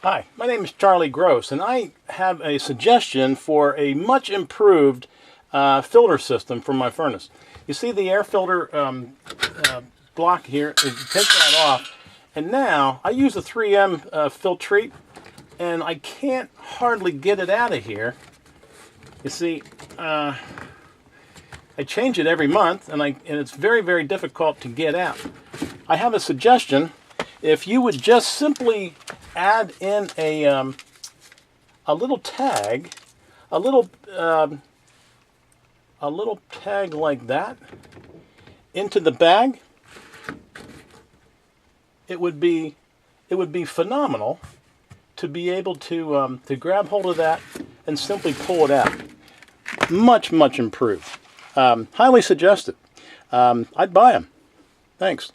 Hi, my name is Charlie Gross, and I have a suggestion for a much improved filter system for my furnace. You see the air filter block here, take that off, and now I use a 3M Filtrete, and I can't hardly get it out of here. You see, I change it every month, and it's very, very difficult to get out. I have a suggestion. If you would just simply add in a little tag, a little tag like that into the bag, it would be phenomenal to be able to grab hold of that and simply pull it out. Much improved. Highly suggested. I'd buy them. Thanks.